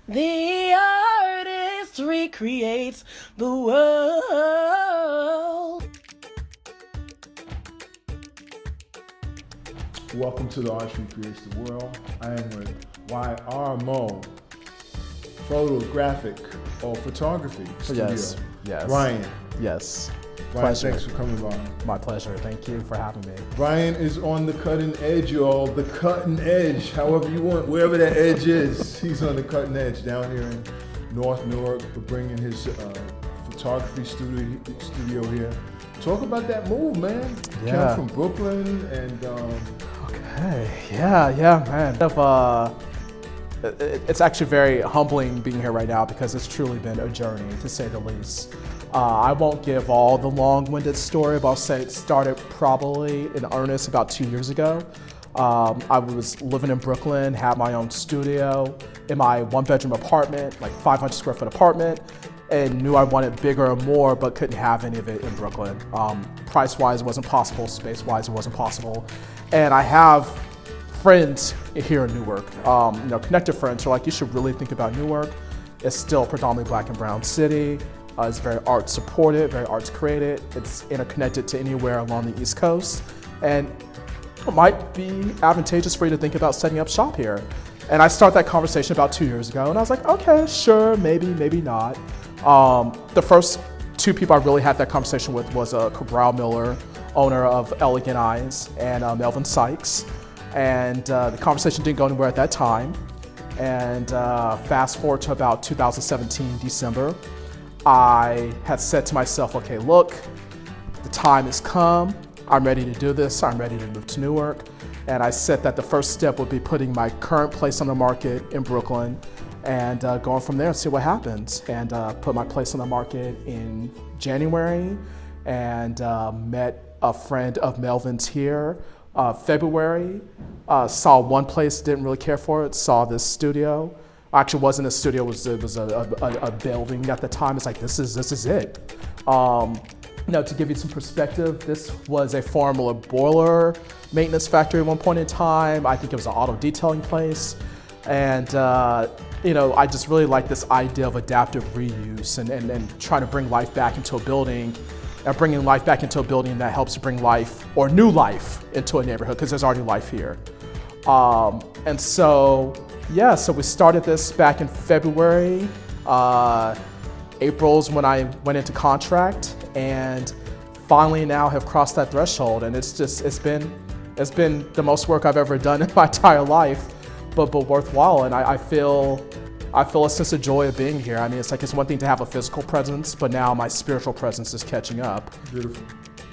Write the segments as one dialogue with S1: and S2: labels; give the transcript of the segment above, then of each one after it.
S1: The artist recreates the world.
S2: Welcome to The Artist Recreates the World. I am with YRMO, photographic or photography studio.
S3: Yes.
S2: Ryan.
S3: Yes.
S2: Ryan,
S3: Pleasure.
S2: thanks for coming by.
S3: My pleasure. Thank you for having me.
S2: Ryan is on the cutting edge, y'all. The cutting edge, however you want, wherever that edge is. He's on the cutting edge down here in North Newark for bringing his photography studio here. Talk about that move, man.
S3: Yeah.
S2: Came from Brooklyn and
S3: Okay. Yeah, man. It's actually very humbling being here right now because it's truly been a journey, to say the least. I won't give all the long-winded story, but I'll say it started probably in earnest about 2 years ago. I was living in Brooklyn, had my own studio in my one-bedroom apartment, like 500 square foot apartment, and knew I wanted bigger and more, but couldn't have any of it in Brooklyn. Price-wise, it wasn't possible. Space-wise, it wasn't possible. And I have friends here in Newark, connected friends who are like, you should really think about Newark. It's still predominantly black and brown city. It's very arts supported, very arts created. It's interconnected to anywhere along the East Coast. And it might be advantageous for you to think about setting up shop here. And I started that conversation about 2 years ago, and I was like, okay, sure, maybe not. The first two people I really had that conversation with was Cabral Miller, owner of Elegant Eyes, and Melvin Sykes. And the conversation didn't go anywhere at that time. And fast forward to about 2017, December, I had said to myself, okay, look, the time has come. I'm ready to do this. I'm ready to move to Newark. And I said that the first step would be putting my current place on the market in Brooklyn and going from there and see what happens. And put my place on the market in January and met a friend of Melvin's here. February, saw one place, didn't really care for it, saw this studio. Actually, it wasn't a studio, it was a building at the time. It's like, this is it. To give you some perspective, this was a former boiler maintenance factory at one point in time. I think it was an auto detailing place. And I just really like this idea of adaptive reuse and trying to bring life back into a building, and bringing life back into a building that helps to bring life or new life into a neighborhood, because there's already life here. So we started this back in February. April's when I went into contract, and finally now have crossed that threshold. And it's been the most work I've ever done in my entire life, but worthwhile. And I feel a sense of joy of being here. I mean, it's one thing to have a physical presence, but now my spiritual presence is catching up.
S2: Beautiful.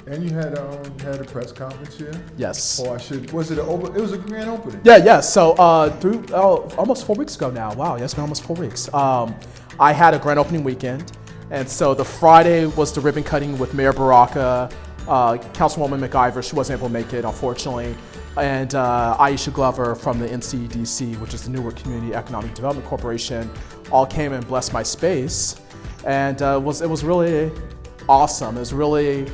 S2: And you had a press conference here?
S3: Yes.
S2: Was it it was a grand opening?
S3: Yeah. So almost 4 weeks ago now. Wow, yes, almost 4 weeks. I had a grand opening weekend. And so the Friday was the ribbon cutting with Mayor Baraka, Councilwoman McIver. She wasn't able to make it, unfortunately. And Aisha Glover from the NCDC, which is the Newark Community Economic Development Corporation, all came and blessed my space. And it was really awesome. It was really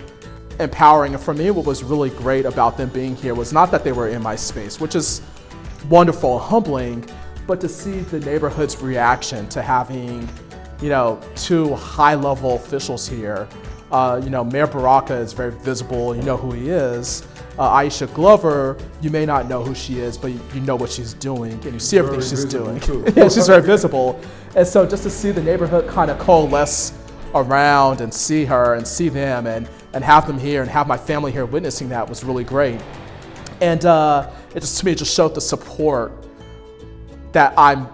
S3: empowering. And for me, what was really great about them being here was not that they were in my space, which is wonderful and humbling, but to see the neighborhood's reaction to having, two high-level officials here. Mayor Baraka is very visible. You know who he is. Aisha Glover, you may not know who she is, but you know what she's doing, and you see everything she's doing. Yeah, she's very visible. And so just to see the neighborhood kind of coalesce around and see her and see them and have them here and have my family here witnessing that was really great. And it just, to me, just showed the support that I'm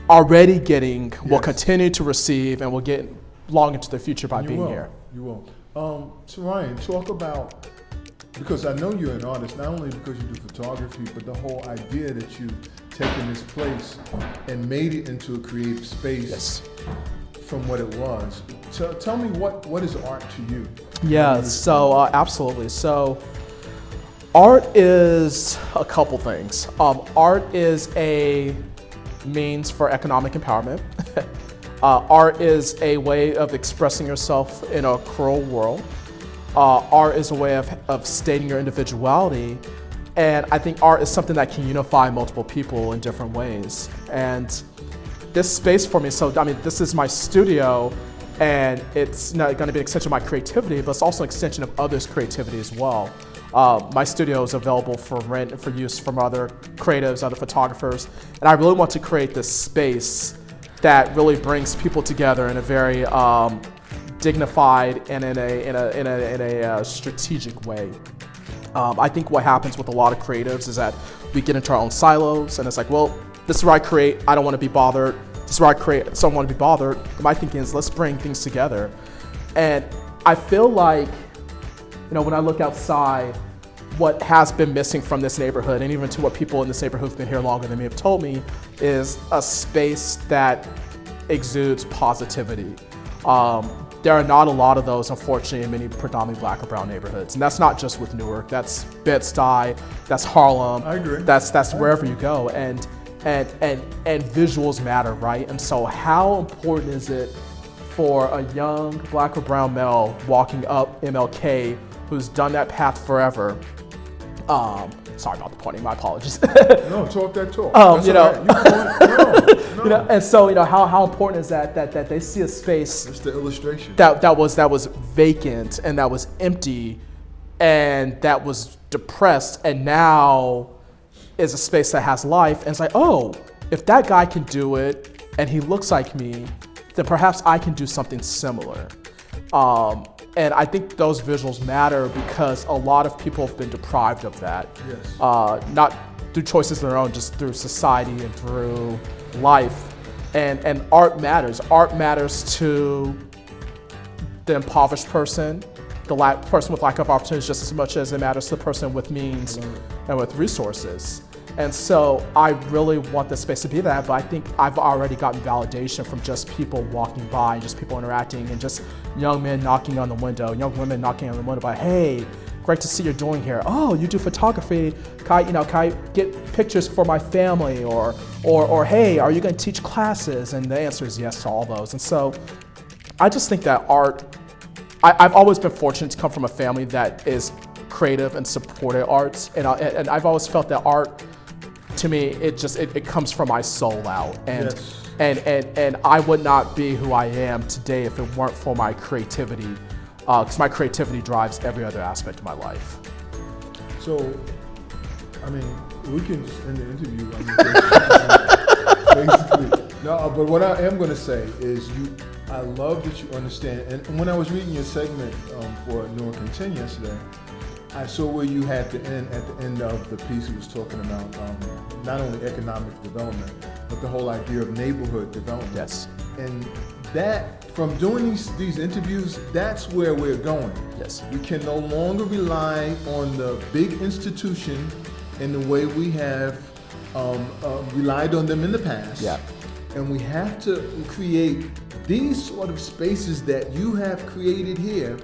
S3: already getting, will continue to receive, and will get long into the future by being here.
S2: You will. So Ryan, talk about, because I know you're an artist, not only because you do photography, but the whole idea that you've taken this place and made it into a creative space.
S3: Yes.
S2: From what it was. Tell me what is art to you?
S3: Yeah, so absolutely. So art is a couple things. Art is a means for economic empowerment. Art is a way of expressing yourself in a cruel world. Art is a way of stating your individuality. And I think art is something that can unify multiple people in different ways. And this space for me, so I mean, this is my studio, and it's not going to be an extension of my creativity, but it's also an extension of others' creativity as well. My studio is available for rent and for use from other creatives, other photographers, and I really want to create this space that really brings people together in a very dignified and in a strategic way. I think what happens with a lot of creatives is that we get into our own silos, and it's like, well, this is where I create, I don't want to be bothered. This is where I create, so I don't want to be bothered. My thinking is, let's bring things together. And I feel like, when I look outside, what has been missing from this neighborhood, and even to what people in this neighborhood who've been here longer than me have told me, is a space that exudes positivity. There are not a lot of those, unfortunately, in many predominantly Black or brown neighborhoods. And that's not just with Newark, that's Bed-Stuy, that's Harlem.
S2: I agree.
S3: That's wherever you go. And visuals matter, right? And so how important is it for a young Black or brown male walking up MLK who's done that path forever? Sorry about the pointing, my apologies.
S2: No, talk that talk. No.
S3: And so, how important is that they see a space.
S2: It's the illustration.
S3: That was vacant and that was empty and that was depressed, and now is a space that has life. And it's like, oh, if that guy can do it and he looks like me, then perhaps I can do something similar. And I think those visuals matter because a lot of people have been deprived of that.
S2: Yes.
S3: Not through choices of their own, just through society and through life. And art matters. Art matters to the impoverished person, the person with lack of opportunities, just as much as it matters to the person with means and with resources. And so I really want this space to be that, but I think I've already gotten validation from just people walking by, and just people interacting, and just young men knocking on the window, young women knocking on the window, by, hey, great to see you're doing here. Oh, you do photography. Can I get pictures for my family? Or hey, are you going to teach classes? And the answer is yes to all those. And so I just think that art, I've always been fortunate to come from a family that is creative and supported arts. And I've always felt that art, to me, it comes from my soul out. And,
S2: yes.
S3: and I would not be who I am today if it weren't for my creativity, because my creativity drives every other aspect of my life.
S2: So, I mean, we can just end the interview. Basically. No, but what I am going to say is I love that you understand. And when I was reading your segment for Newark and 10 yesterday, I saw where you had at the end of the piece it was talking about not only economic development, but the whole idea of neighborhood development.
S3: Yes.
S2: And that, from doing these interviews, that's where we're going.
S3: Yes.
S2: We can no longer rely on the big institution in the way we have relied on them in the past.
S3: Yeah.
S2: And we have to create these sort of spaces that you have created here.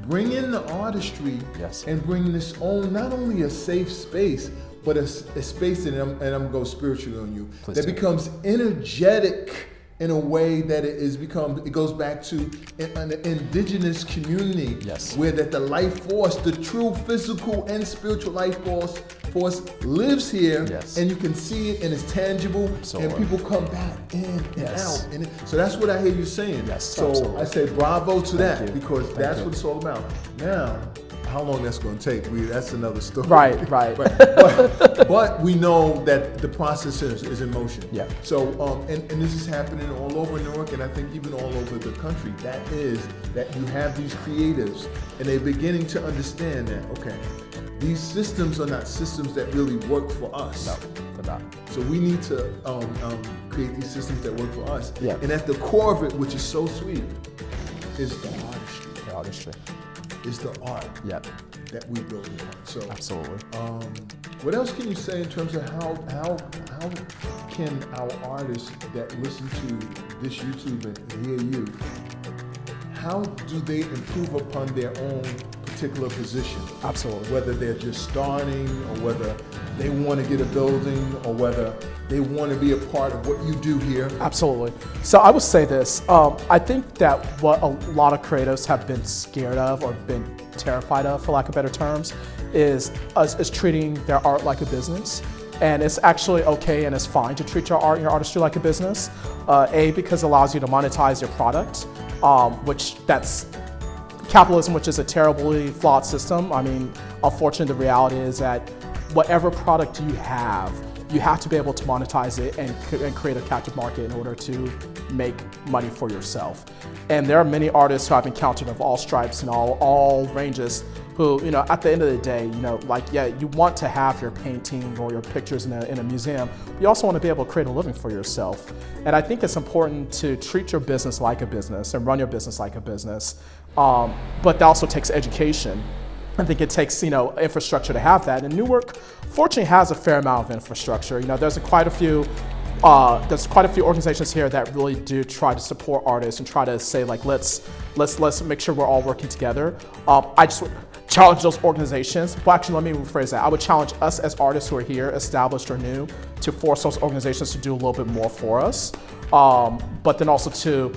S2: Bring in the artistry,
S3: yes,
S2: and bring this own, not only a safe space, but a space, and I'm going to go spiritually on you,
S3: Please
S2: that
S3: do.
S2: becomes energetic in a way that it goes back to an indigenous community,
S3: yes,
S2: where that the life force, the true physical and spiritual life force lives here,
S3: yes,
S2: and you can see it, and it's tangible,
S3: absolutely,
S2: and people come back in and
S3: yes,
S2: out. So that's what I hear you saying.
S3: Yes,
S2: so
S3: absolutely.
S2: I say bravo to
S3: Thank
S2: that,
S3: you.
S2: because
S3: Thank
S2: that's
S3: you.
S2: what it's all about. Now, how long that's going to take, that's another story.
S3: Right.
S2: But we know that the process is in motion.
S3: Yeah.
S2: So, and this is happening all over Newark, and I think even all over the country. That is that you have these creatives, and they're beginning to understand that, okay, these systems are not systems that really work for us.
S3: No, they're not.
S2: So we need to create these systems that work for us.
S3: Yeah.
S2: And at the core of it, which is so sweet, is the artistry.
S3: The artistry.
S2: Is the art that we build upon. So
S3: absolutely.
S2: What else can you say in terms of how can our artists that listen to this YouTube and hear you, how do they improve upon their own particular position?
S3: Absolutely.
S2: Whether they're just starting, or whether they want to get a building, or whether they want to be a part of what you do here.
S3: Absolutely. So I would say this. I think that what a lot of creatives have been scared of, or been terrified of, for lack of better terms, is treating their art like a business. And it's actually okay and it's fine to treat your art and your artistry like a business. Because it allows you to monetize your product, which that's capitalism, which is a terribly flawed system. I mean, unfortunately, the reality is that whatever product you have to be able to monetize it and create a captive market in order to make money for yourself. And there are many artists who I've encountered of all stripes and all ranges who, at the end of the day, you want to have your painting or your pictures in a museum, but you also want to be able to create a living for yourself. And I think it's important to treat your business like a business and run your business like a business, but that also takes education. I think it takes, infrastructure to have that. And Newark, fortunately, has a fair amount of infrastructure. There's quite a few organizations here that really do try to support artists and try to say, like, let's make sure we're all working together. I just challenge those organizations. Well, actually, let me rephrase that. I would challenge us as artists who are here, established or new, to force those organizations to do a little bit more for us. But then also to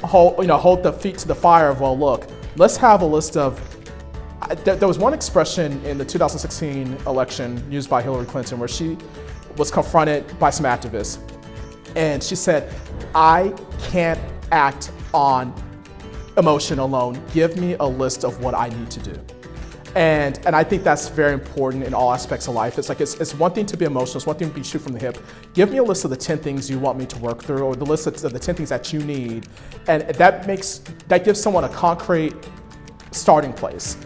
S3: hold the feet to the fire of, well, look, let's have a list of. There was one expression in the 2016 election used by Hillary Clinton where she was confronted by some activists. And she said, I can't act on emotion alone. Give me a list of what I need to do. And I think that's very important in all aspects of life. It's like, it's one thing to be emotional, it's one thing to be shoot from the hip. Give me a list of the 10 things you want me to work through, or the list of the 10 things that you need. And that gives someone a concrete starting place.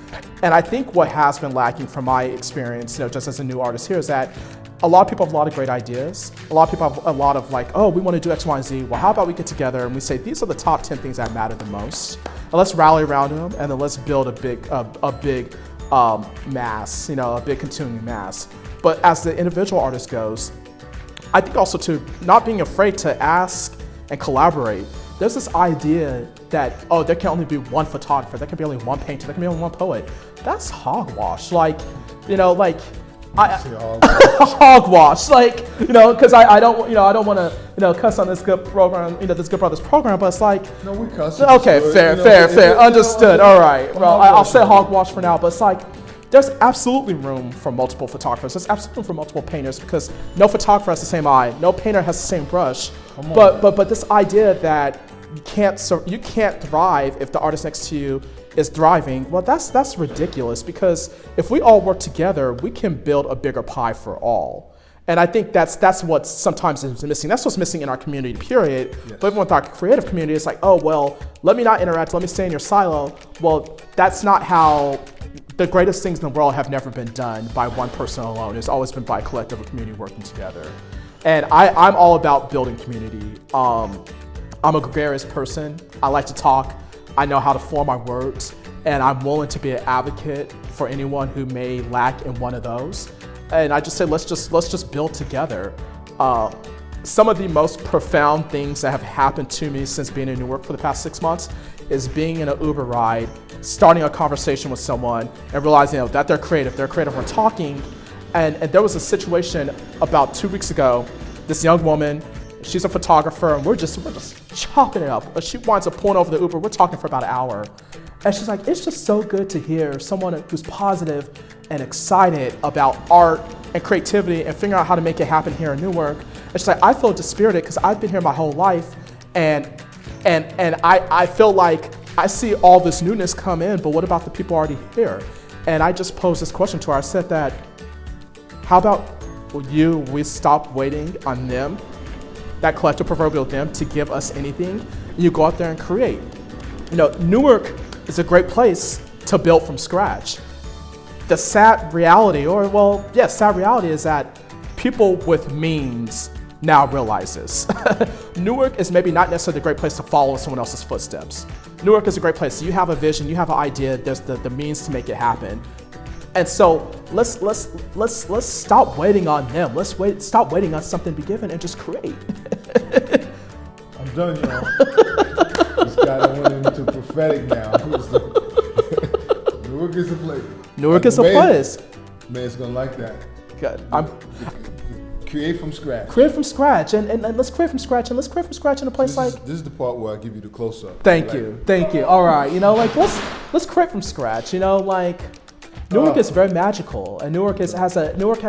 S3: And I think what has been lacking from my experience, just as a new artist here, is that a lot of people have a lot of great ideas. A lot of people have a lot of like, oh, we want to do X, Y, and Z. Well, how about we get together and we say, these are the top 10 things that matter the most. And let's rally around them, and then let's build a big mass, a big continuing mass. But as the individual artist goes, I think also to not being afraid to ask and collaborate. There's this idea that, oh, there can only be one photographer, there can be only one painter, there can be only one poet. That's hogwash. Hogwash, because I don't want to, cuss on this good program, this Good Brothers program, but it's like,
S2: no, we cuss.
S3: Okay, fair, understood. All right, well, I'll say hogwash for now, but it's like, there's absolutely room for multiple photographers. There's absolutely room for multiple painters, because no photographer has the same eye, no painter has the same brush. But this idea that you can't thrive if the artist next to you is thriving, well, that's ridiculous, because if we all work together, we can build a bigger pie for all. And I think that's what sometimes is missing. That's what's missing in our community, period. Yes. But even with our creative community, it's like, oh, well, let me not interact, let me stay in your silo. Well, that's not how. The greatest things in the world have never been done by one person alone. It's always been by a collective of community working together. And I'm all about building community. I'm a gregarious person. I like to talk. I know how to form my words, and I'm willing to be an advocate for anyone who may lack in one of those. And I just say, let's just build together. Some of the most profound things that have happened to me since being in Newark for the past 6 months is being in an Uber ride, starting a conversation with someone and realizing that they're creative, we're talking. And there was a situation about 2 weeks ago, this young woman, she's a photographer, and we're just chopping it up. She winds up pulling over the Uber, we're talking for about an hour. And she's like, it's just so good to hear someone who's positive and excited about art and creativity and figuring out how to make it happen here in Newark. And she's like, I feel dispirited because I've been here my whole life, and I feel like I see all this newness come in, but what about the people already here? And I just posed this question to her. I said that, how about we stop waiting on them, that collective proverbial them, to give us anything? You go out there and create. Newark is a great place to build from scratch. The sad reality, sad reality is that people with means now realize this. Newark is maybe not necessarily a great place to follow someone else's footsteps. Newark is a great place. You have a vision, you have an idea, there's the means to make it happen. And so let's stop waiting on them. Stop waiting on something to be given and just create.
S2: I'm done, y'all. This guy went into prophetic now. Newark is a place.
S3: Newark is a place.
S2: Man's gonna like that.
S3: Good.
S2: Create from scratch.
S3: Create from scratch, and let's create from scratch, and let's create from scratch in a place
S2: this is the part where I give you the close up.
S3: Thank you. All right, let's create from scratch. Newark is very magical, and Newark has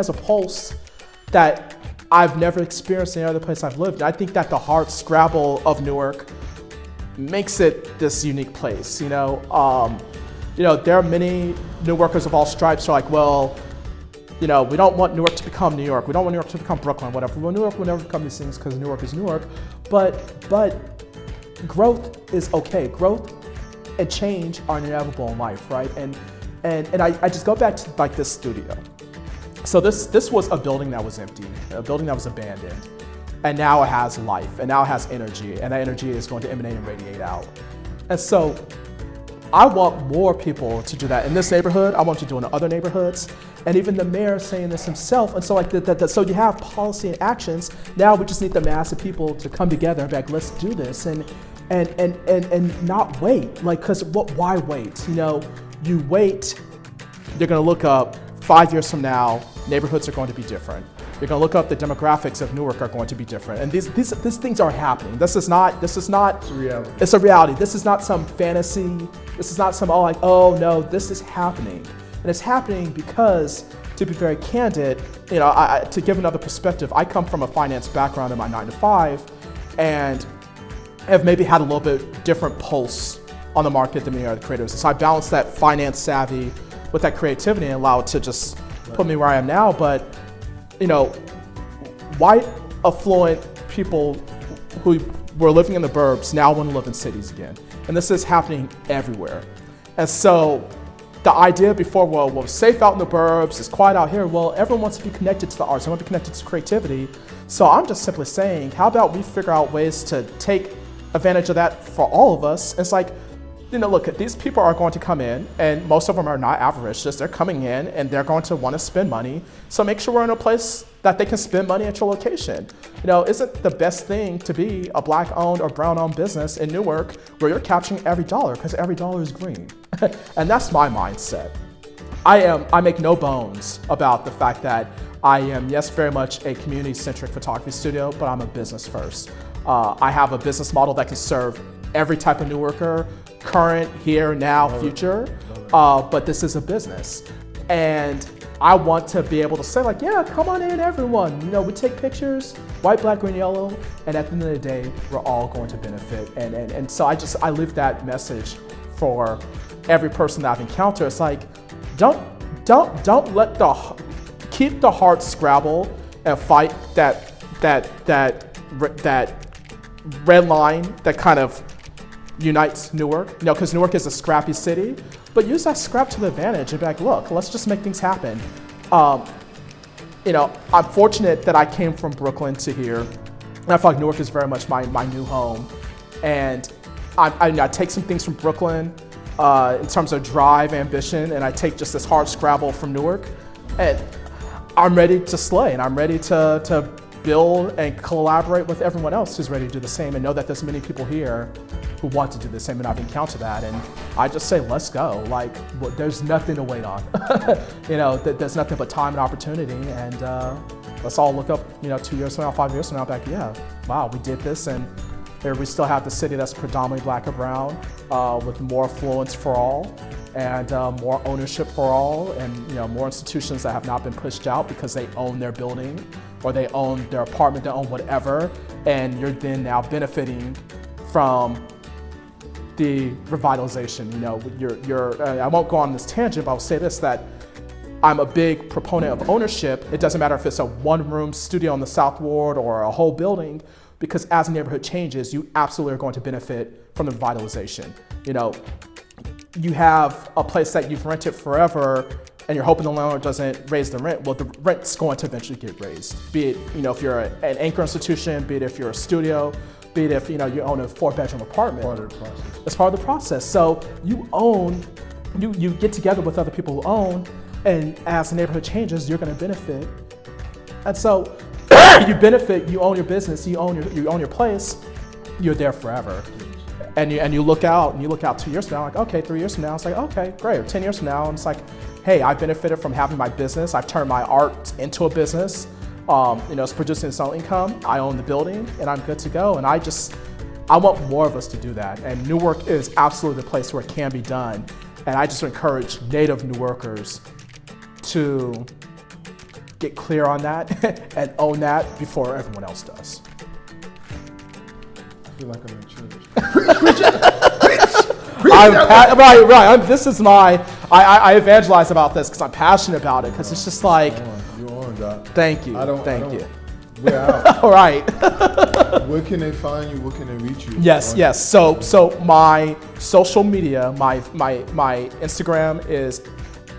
S3: a pulse that I've never experienced in any other place I've lived. I think that the hard scrabble of Newark makes it this unique place. There are many New Yorkers of all stripes who are like, well, we don't want Newark to become New York. We don't want New York to become Brooklyn, whatever. Well, New York will never become these things because New York is New York. But growth is okay. Growth and change are inevitable in life, right? And I just go back to like this studio. So this was a building that was empty, a building that was abandoned. And now it has life, and now it has energy, and that energy is going to emanate and radiate out. And so I want more people to do that in this neighborhood. I want to do it in other neighborhoods. And even the mayor is saying this himself. And so so you have policy and actions. Now we just need the mass of people to come together and be like, let's do this and not wait. Like, cause why wait? You wait, you're gonna look up 5 years from now, neighborhoods are going to be different. You're going to look up the demographics of Newark are going to be different. And these things are happening. This is not, it's a reality. It's a reality. This is not some fantasy. This is not some, oh no, this is happening. And it's happening because, to be very candid, to give another perspective, I come from a finance background in my 9 to 5 and have maybe had a little bit different pulse on the market than many other creators. So I balance that finance savvy with that creativity and allow it to just put me where I am now. But white, affluent people who were living in the burbs now want to live in cities again. And this is happening everywhere. And so the idea before, well, we're safe out in the burbs, it's quiet out here. Well, everyone wants to be connected to the arts, they want to be connected to creativity. So I'm just simply saying, how about we figure out ways to take advantage of that for all of us? It's like, look, these people are going to come in, and most of them are not avaricious. They're coming in, and they're going to want to spend money. So make sure we're in a place that they can spend money at your location. Isn't the best thing to be a black-owned or brown-owned business in Newark where you're capturing every dollar because every dollar is green? And that's my mindset. I make no bones about the fact that I am, yes, very much a community-centric photography studio, but I'm a business first. I have a business model that can serve every type of Newarker, current, here, now, future, but this is a business. And I want to be able to say like, yeah, come on in everyone. We take pictures, white, black, green, yellow, and at the end of the day, we're all going to benefit. And so I live that message for every person that I've encountered. It's like, keep the heart scrabble and fight that red line that kind of unites Newark, because Newark is a scrappy city, but use that scrap to the advantage and be like, look, let's just make things happen. I'm fortunate that I came from Brooklyn to here, and I feel like Newark is very much my new home. And I take some things from Brooklyn in terms of drive, ambition, and I take just this hard scrabble from Newark, and I'm ready to slay, and I'm ready to build and collaborate with everyone else who's ready to do the same, and know that there's many people here who want to do the same, and I've encountered that. And I just say, let's go. Like, there's nothing to wait on. There's nothing but time and opportunity, and let's all look up, 2 years from now, 5 years from now, back, yeah, wow, we did this, and here we still have the city that's predominantly black or brown, with more affluence for all, and more ownership for all, and more institutions that have not been pushed out because they own their building, or they own their apartment, they own whatever, and you're then now benefiting from the revitalization. I won't go on this tangent, but I'll say this, that I'm a big proponent of ownership. It doesn't matter if it's a one-room studio on the South Ward or a whole building, because as the neighborhood changes, you absolutely are going to benefit from the revitalization. You have a place that you've rented forever, and you're hoping the landlord doesn't raise the rent. Well, the rent's going to eventually get raised. Be it, if you're an anchor institution, be it if you're a studio, be it if you own a 4-bedroom apartment.
S2: Part of the process.
S3: It's part of the process. So you get together with other people who own, and as the neighborhood changes, you're going to benefit. And so you benefit. You own your business. You own your place. You're there forever. And you look out 2 years from now, like, okay, 3 years from now, it's like, okay, great. Or 10 years from now, and it's like, hey, I benefited from having my business. I've turned my art into a business. It's producing its own income. I own the building, and I'm good to go. And I want more of us to do that. And Newark is absolutely the place where it can be done. And I just encourage native Newarkers to get clear on that and own that before everyone else does.
S2: I feel like I'm in church.
S3: This is my, I evangelize about this because I'm passionate about it, because it's just like,
S2: You're on, Doc.
S3: thank you. Thank you.
S2: We're out.
S3: All right.
S2: Where can they find you? Where can they reach you?
S3: Yes. So my social media, my Instagram is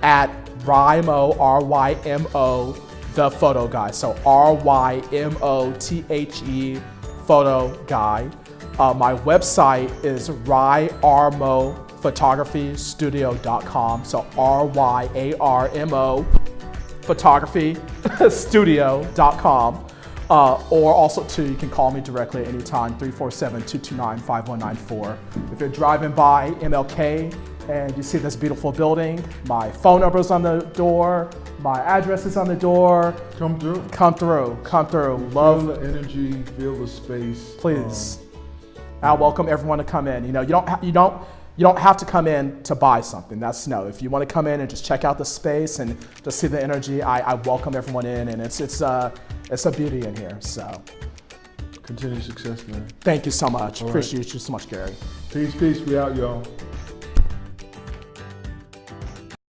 S3: at Rymo, RYMO, the photo guy. So RYMOTHE, photo guy. My website is ryarmophotographystudio.com. So RYARMO photographystudio.com. Or also too, you can call me directly at any time, 347-229-5194. If you're driving by MLK and you see this beautiful building, my phone number is on the door, my address is on the door.
S2: Come through.
S3: Love
S2: the energy, feel the space.
S3: Please. I welcome everyone to come in. You know, you don't have to come in to buy something. That's no. If you want to come in and just check out the space and just see the energy, I welcome everyone in, and it's a beauty in here. So,
S2: Continued success, man.
S3: thank you so much.
S2: All right.
S3: Appreciate you so much, Gary.
S2: Peace. We out, y'all.